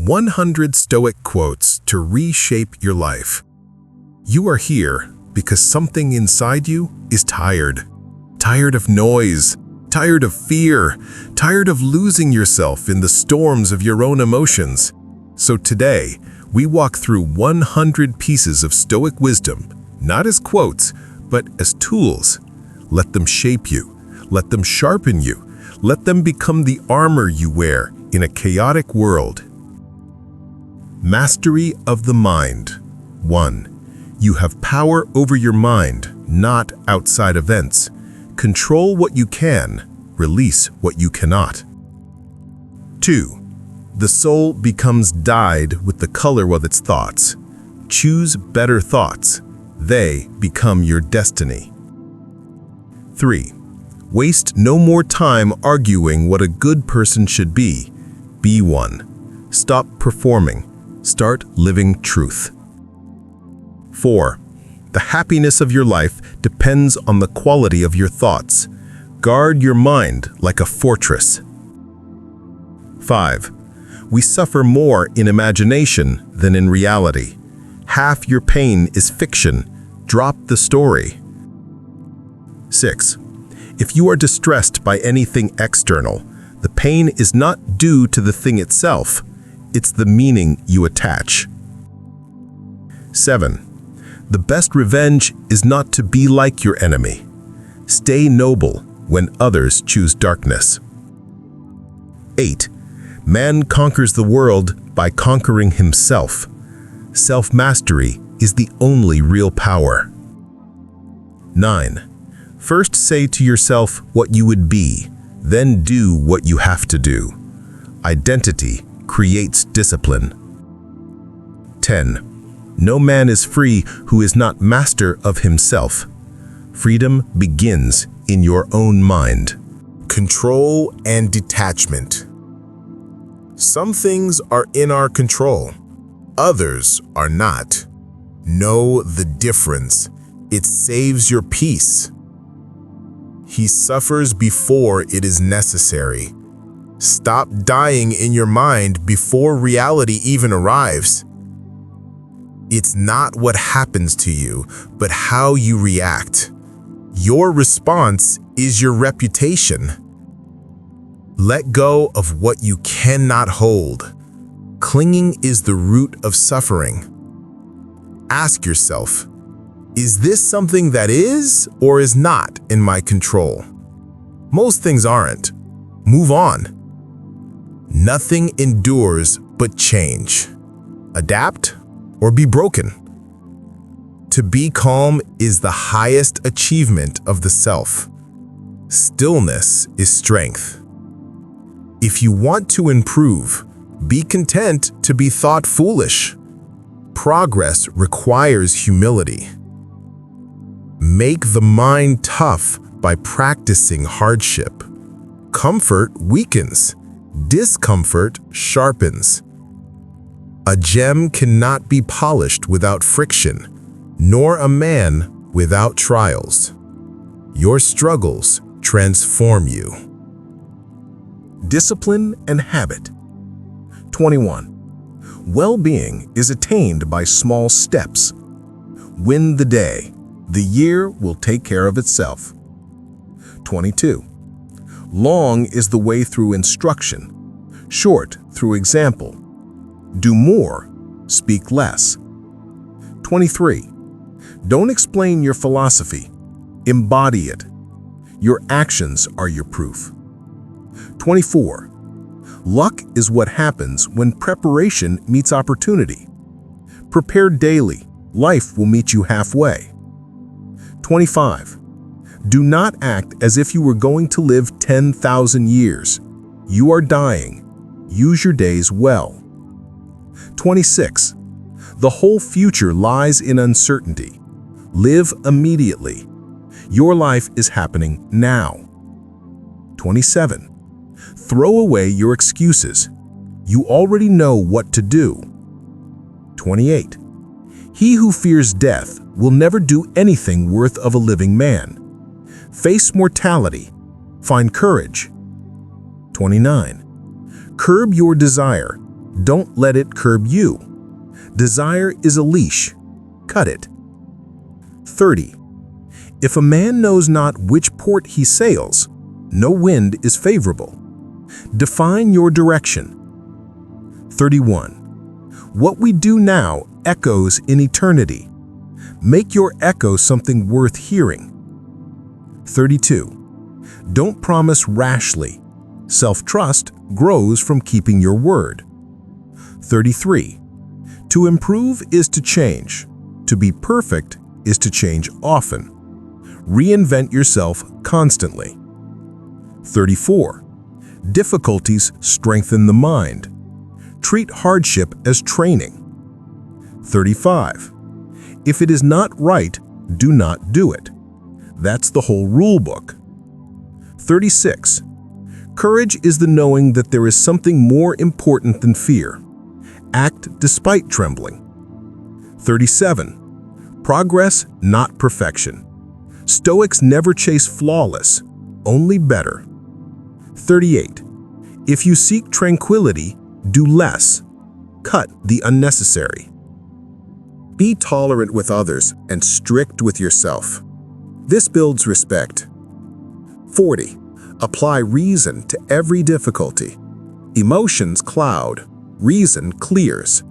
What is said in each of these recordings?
100 Stoic quotes to reshape your life. You are here because something inside you is tired. Tired of noise, tired of fear, tired of losing yourself in the storms of your own emotions. So today, we walk through 100 pieces of Stoic wisdom, not as quotes, but as tools. Let them shape you. Let them sharpen you. Let them become the armor you wear in a chaotic world. Mastery of the mind. 1. You have power over your mind, not outside events. Control what you can, release what you cannot. 2. The soul becomes dyed with the color of its thoughts. Choose better thoughts. They become your destiny. 3. Waste no more time arguing what a good person should be. Be one. Stop performing. Start living truth. 4. The happiness of your life depends on the quality of your thoughts. Guard your mind like a fortress. 5. We suffer more in imagination than in reality. Half your pain is fiction. Drop the story. 6. If you are distressed by anything external, the pain is not due to the thing itself. It's the meaning you attach. 7. The best revenge is not to be like your enemy. Stay noble when others choose darkness. 8. Man conquers the world by conquering himself. Self-mastery is the only real power. 9. First say to yourself what you would be, then do what you have to do. Identity creates discipline. 10. No man is free who is not master of himself. Freedom begins in your own mind. Control and detachment. Some things are in our control. Others are not. Know the difference. It saves your peace. He suffers before it is necessary. Stop dying in your mind before reality even arrives. It's not what happens to you, but how you react. Your response is your reputation. Let go of what you cannot hold. Clinging is the root of suffering. Ask yourself, is this something that is or is not in my control? Most things aren't. Move on. Nothing endures but change. Adapt or be broken. To be calm is the highest achievement of the self. Stillness is strength. If you want to improve, be content to be thought foolish. Progress requires humility. Make the mind tough by practicing hardship. Comfort weakens. Discomfort sharpens. A gem cannot be polished without friction, nor a man without trials. Your struggles transform you. Discipline and habit. 21. Well-being is attained by small steps. Win the day. The year will take care of itself. 22. Long is the way through instruction, short through example. Do more, speak less. 23. Don't explain your philosophy, embody it. Your actions are your proof. 24. Luck is what happens when preparation meets opportunity. Prepare daily, life will meet you halfway. 25. Do not act as if you were going to live 10,000 years. You are dying. Use your days well. 26. The whole future lies in uncertainty. Live immediately. Your life is happening now. 27. Throw away your excuses. You already know what to do. 28. He who fears death will never do anything worth of a living man. Face mortality. Find courage. 29. Curb your desire. Don't let it curb you. Desire is a leash. Cut it. 30. If a man knows not which port he sails, no wind is favorable. Define your direction. 31. What we do now echoes in eternity. Make your echo something worth hearing. 32. Don't promise rashly. Self-trust grows from keeping your word. 33. To improve is to change. To be perfect is to change often. Reinvent yourself constantly. 34. Difficulties strengthen the mind. Treat hardship as training. 35. If it is not right, do not do it. That's the whole rule book. 36. Courage is the knowing that there is something more important than fear. Act despite trembling. 37. Progress, not perfection. Stoics never chase flawless, only better. 38. If you seek tranquility, do less. Cut the unnecessary. Be tolerant with others and strict with yourself. This builds respect. 40. Apply reason to every difficulty. Emotions cloud, reason clears.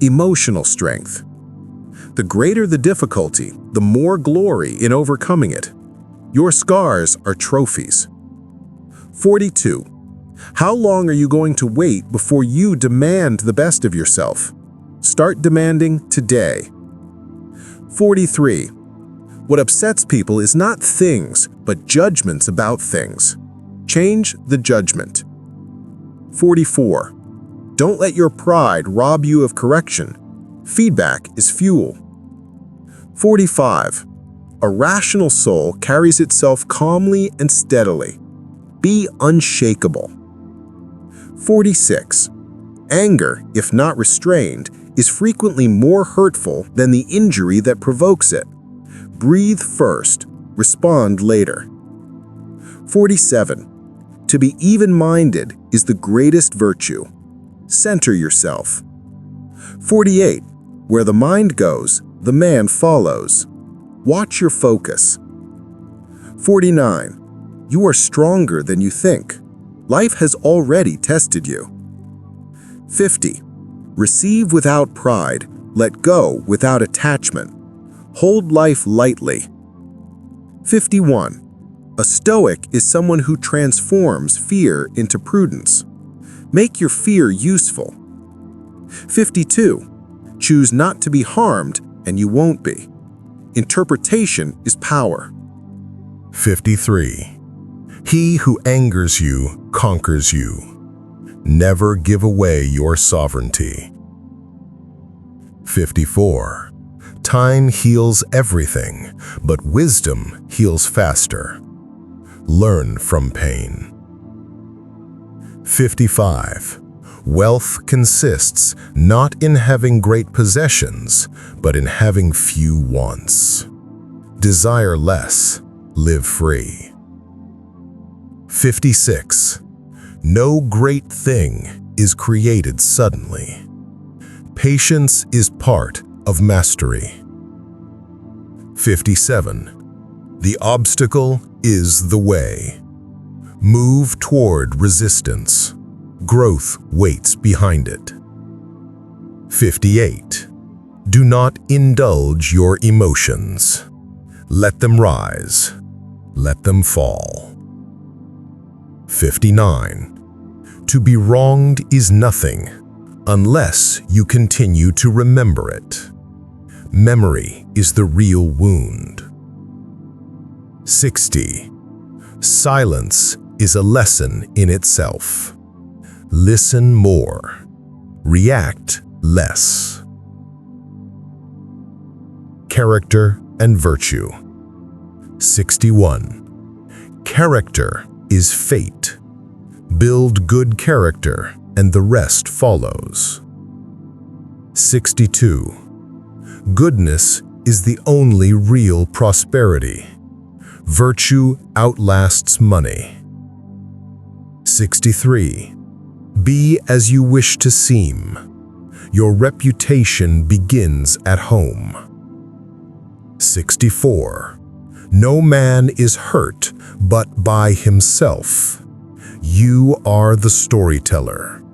Emotional strength. The greater the difficulty, the more glory in overcoming it. Your scars are trophies. 42. How long are you going to wait before you demand the best of yourself? Start demanding today. 43. What upsets people is not things, but judgments about things. Change the judgment. 44. Don't let your pride rob you of correction. Feedback is fuel. 45. A rational soul carries itself calmly and steadily. Be unshakable. 46. Anger, if not restrained, is frequently more hurtful than the injury that provokes it. Breathe first, respond later. 47. To be even-minded is the greatest virtue. Center yourself. 48. Where the mind goes, the man follows. Watch your focus. 49. You are stronger than you think. Life has already tested you. 50. Receive without pride, let go without attachment. Hold life lightly. 51. A Stoic is someone who transforms fear into prudence. Make your fear useful. 52. Choose not to be harmed, and you won't be. Interpretation is power. 53. He who angers you conquers you. Never give away your sovereignty. 54. Time heals everything, but wisdom heals faster. Learn from pain. 55. Wealth consists not in having great possessions, but in having few wants. Desire less, live free. 56. No great thing is created suddenly. Patience is part of mastery. 57. The obstacle is the way. Move toward resistance. Growth waits behind it. 58. Do not indulge your emotions. Let them rise. Let them fall. 59. To be wronged is nothing, unless you continue to remember it. Memory is the real wound. 60. Silence is a lesson in itself. Listen more. React less. Character and virtue. 61. Character is fate. Build good character, and the rest follows. 62. Goodness is the only real prosperity. Virtue outlasts money. 63. Be as you wish to seem. Your reputation begins at home. 64. No man is hurt but by himself. You are the storyteller.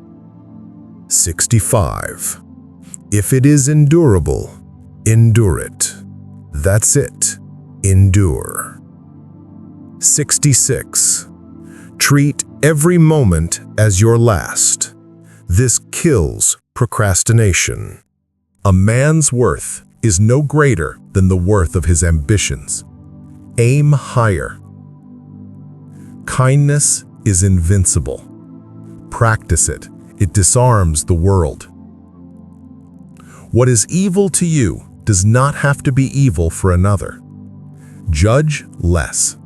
65. If it is endurable, endure it. That's it. Endure. 66. Treat every moment as your last. This kills procrastination. A man's worth is no greater than the worth of his ambitions. Aim higher. Kindness is invincible. Practice it. It disarms the world. What is evil to you does not have to be evil for another. Judge less.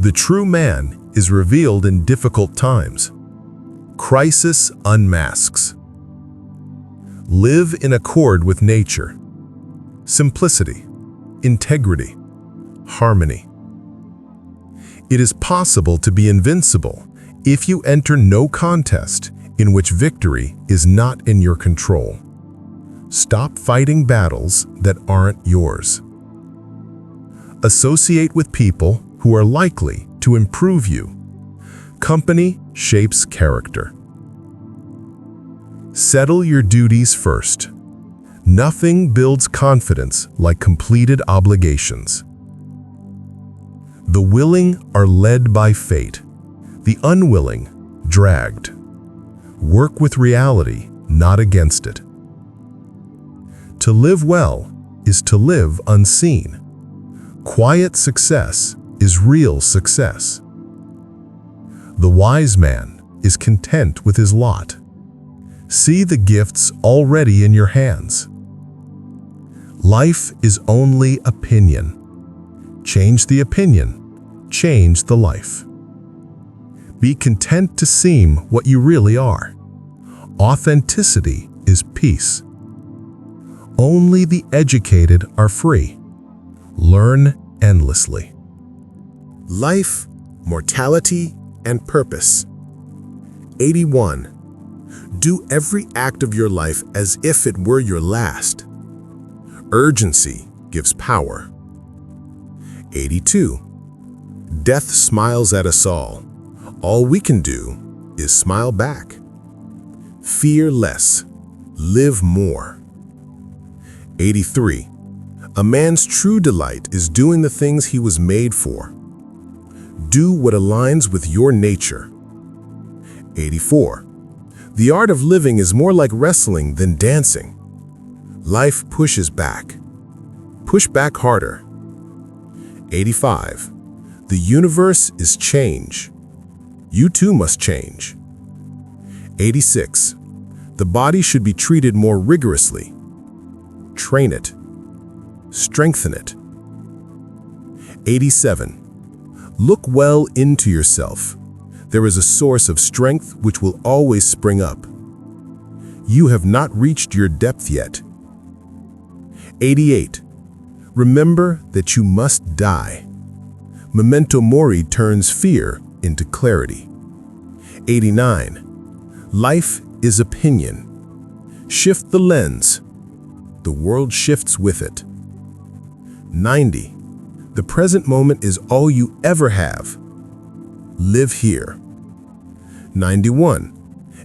The true man is revealed in difficult times. Crisis unmasks. Live in accord with nature. Simplicity, integrity, harmony. It is possible to be invincible if you enter no contest in which victory is not in your control. Stop fighting battles that aren't yours. Associate with people who are likely to improve you. Company shapes character. Settle your duties first. Nothing builds confidence like completed obligations. The willing are led by fate, the unwilling dragged. Work with reality, not against it. To live well is to live unseen. Quiet success is real success. The wise man is content with his lot. See the gifts already in your hands. Life is only opinion. Change the opinion, change the life. Be content to seem what you really are. Authenticity is peace. Only the educated are free. Learn endlessly. Life, mortality, and purpose. 81. Do every act of your life as if it were your last. Urgency gives power. 82. Death smiles at us all. All we can do is smile back. Fear less. Live more. 83. A man's true delight is doing the things he was made for. Do what aligns with your nature. 84. The art of living is more like wrestling than dancing. Life pushes back. Push back harder. 85. The universe is change. You too must change. 86. The body should be treated more rigorously. Train it. Strengthen it. 87. Look well into yourself. There is a source of strength which will always spring up. You have not reached your depth yet. 88. Remember that you must die. Memento mori turns fear into clarity. 89. Life is opinion. Shift the lens. The world shifts with it. 90. The present moment is all you ever have. Live here. 91.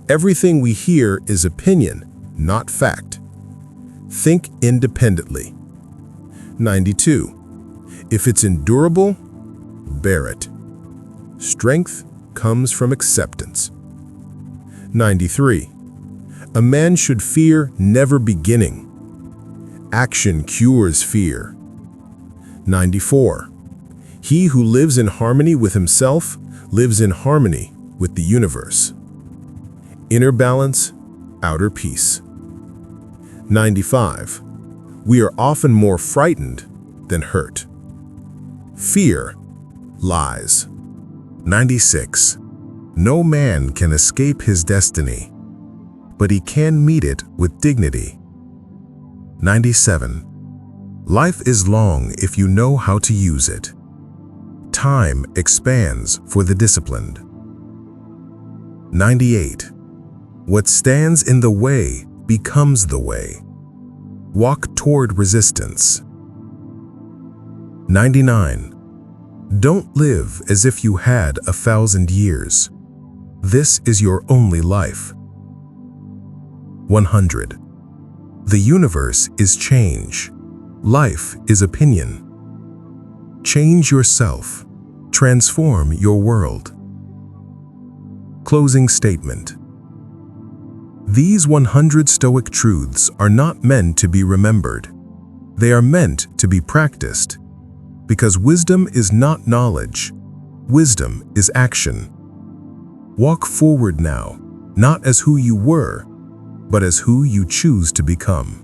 Everything we hear is opinion, not fact. Think independently. 92. If it's endurable, bear it. Strength comes from acceptance. 93. A man should fear never beginning. Action cures fear. 94. He who lives in harmony with himself lives in harmony with the universe. Inner balance, outer peace. 95. We are often more frightened than hurt. Fear lies. 96. No man can escape his destiny, but he can meet it with dignity. 97. Life is long if you know how to use it. Time expands for the disciplined. 98. What stands in the way becomes the way. Walk toward resistance. 99. Don't live as if you had 1,000 years. This is your only life. 100. The universe is change. Life is opinion. Change yourself. Transform your world. Closing statement. These 100 Stoic truths are not meant to be remembered. They are meant to be practiced. Because wisdom is not knowledge. Wisdom is action. Walk forward now, not as who you were, but as who you choose to become.